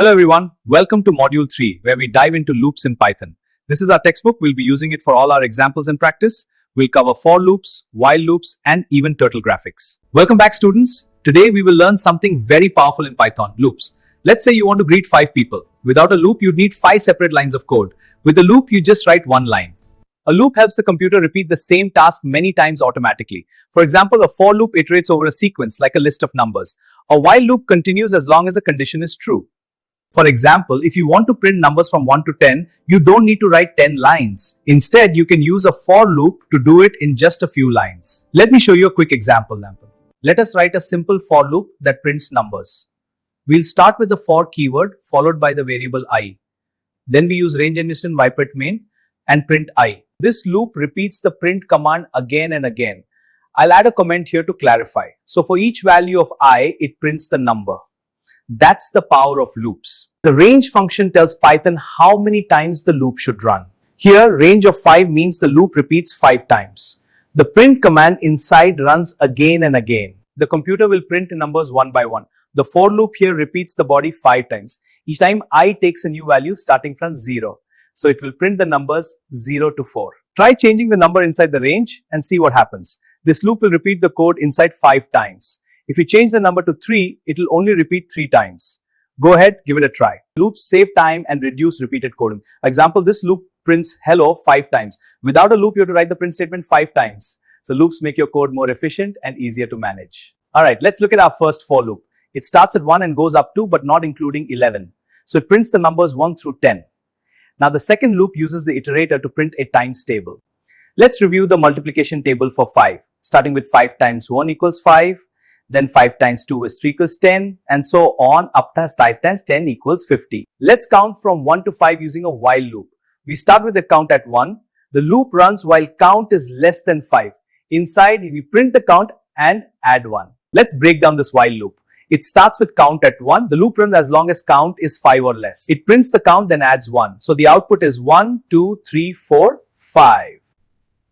Hello everyone, welcome to Module 3 where we dive into loops in Python. This is our textbook, we'll be using it for all our examples and practice. We'll cover for loops, while loops and even turtle graphics. Welcome back students. Today we will learn something very powerful in Python, loops. Let's say you want to greet 5 people. Without a loop you'd need 5 separate lines of code. With a loop you just write one line. A loop helps the computer repeat the same task many times automatically. For example, a for loop iterates over a sequence like a list of numbers. A while loop continues as long as a condition is true. For example, if you want to print numbers from 1 to 10, you don't need to write 10 lines. Instead, you can use a for loop to do it in just a few lines. Let me show you a quick example. Let us write a simple for loop that prints numbers. We'll start with the for keyword followed by the variable I. Then we use range and viprint main and print I. This loop repeats the print command again and again. I'll add a comment here to clarify. So for each value of I, it prints the number. That's the power of loops. The range function tells Python how many times the loop should run. Here, range of 5 means the loop repeats 5 times. The print command inside runs again and again. The computer will print numbers one by one. The for loop here repeats the body 5 times. Each time I takes a new value starting from 0. So it will print the numbers 0 to 4. Try changing the number inside the range and see what happens. This loop will repeat the code inside 5 times. If you change the number to 3, it will only repeat 3 times. Go ahead, give it a try. Loops save time and reduce repeated coding. Example, this loop prints hello 5 times. Without a loop, you have to write the print statement 5 times. So loops make your code more efficient and easier to manage. Alright, let's look at our first for loop. It starts at 1 and goes up to but not including 11. So it prints the numbers 1 through 10. Now the second loop uses the iterator to print a times table. Let's review the multiplication table for 5. Starting with 5 times 1 equals 5. Then 5 times 2 is 3 equals 10 and so on up to 5 times 10 equals 50. Let's count from 1 to 5 using a while loop. We start with the count at 1. The loop runs while count is less than 5. Inside, we print the count and add 1. Let's break down this while loop. It starts with count at 1. The loop runs as long as count is 5 or less. It prints the count then adds 1. So the output is 1, 2, 3, 4, 5.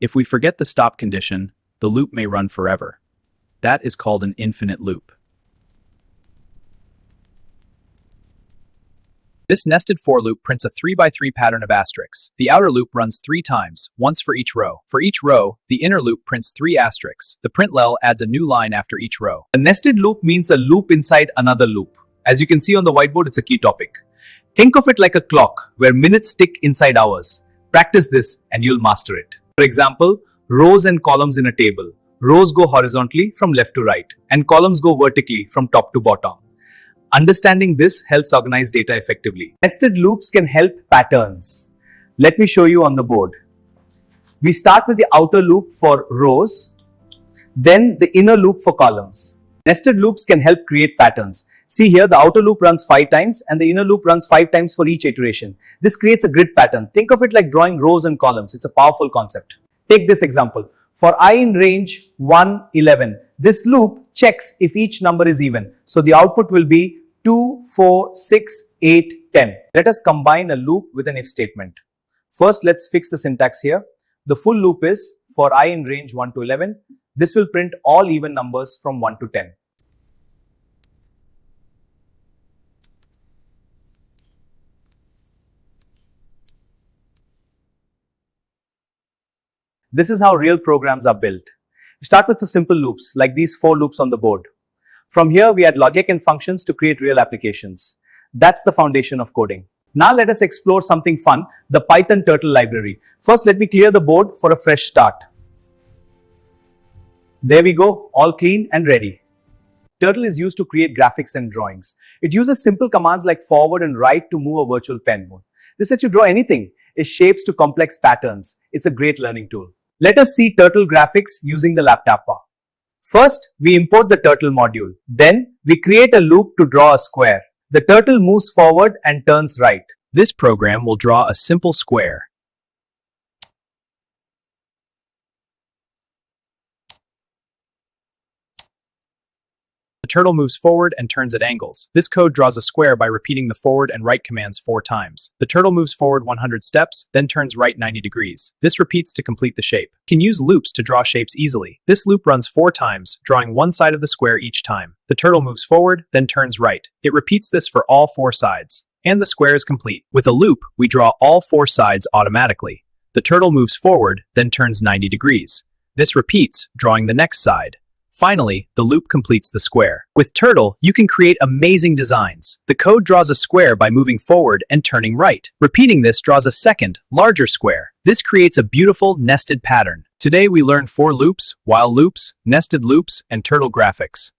If we forget the stop condition, the loop may run forever. That is called an infinite loop. This nested for loop prints a 3x3 pattern of asterisks. The outer loop runs 3 times, once for each row. For each row, the inner loop prints 3 asterisks. The println adds a new line after each row. A nested loop means a loop inside another loop. As you can see on the whiteboard, it's a key topic. Think of it like a clock where minutes tick inside hours. Practice this and you'll master it. For example, rows and columns in a table. Rows go horizontally from left to right, and columns go vertically from top to bottom. Understanding this helps organize data effectively. Nested loops can help patterns. Let me show you on the board. We start with the outer loop for rows, then the inner loop for columns. Nested loops can help create patterns. See here, the outer loop runs 5 times and the inner loop runs 5 times for each iteration. This creates a grid pattern. Think of it like drawing rows and columns. It's a powerful concept. Take this example. For I in range 1, 11, this loop checks if each number is even. So the output will be 2, 4, 6, 8, 10. Let us combine a loop with an if statement. First, let's fix the syntax here. The full loop is for I in range 1 to 11. This will print all even numbers from 1 to 10. This is how real programs are built. We start with some simple loops like these 4 loops on the board. From here, we add logic and functions to create real applications. That's the foundation of coding. Now let us explore something fun, the Python turtle library. First, let me clear the board for a fresh start. There we go, all clean and ready. Turtle is used to create graphics and drawings. It uses simple commands like forward and right to move a virtual pen mode. This lets you draw anything, is shapes to complex patterns. It's a great learning tool. Let us see turtle graphics using the laptop bar. First, we import the turtle module. Then, we create a loop to draw a square. The turtle moves forward and turns right. This program will draw a simple square. The turtle moves forward and turns at angles. This code draws a square by repeating the forward and right commands 4 times. The turtle moves forward 100 steps, then turns right 90 degrees. This repeats to complete the shape. You can use loops to draw shapes easily. This loop runs 4 times, drawing one side of the square each time. The turtle moves forward, then turns right. It repeats this for all 4 sides. And the square is complete. With a loop, we draw all four sides automatically. The turtle moves forward, then turns 90 degrees. This repeats, drawing the next side. Finally, the loop completes the square. With Turtle, you can create amazing designs. The code draws a square by moving forward and turning right. Repeating this draws a second, larger square. This creates a beautiful, nested pattern. Today we learned for loops, while loops, nested loops, and turtle graphics.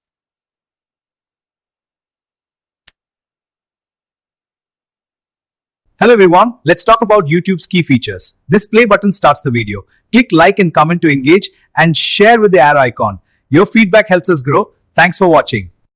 Hello everyone, let's talk about YouTube's key features. This play button starts the video. Click like and comment to engage and share with the arrow icon. Your feedback helps us grow. Thanks for watching.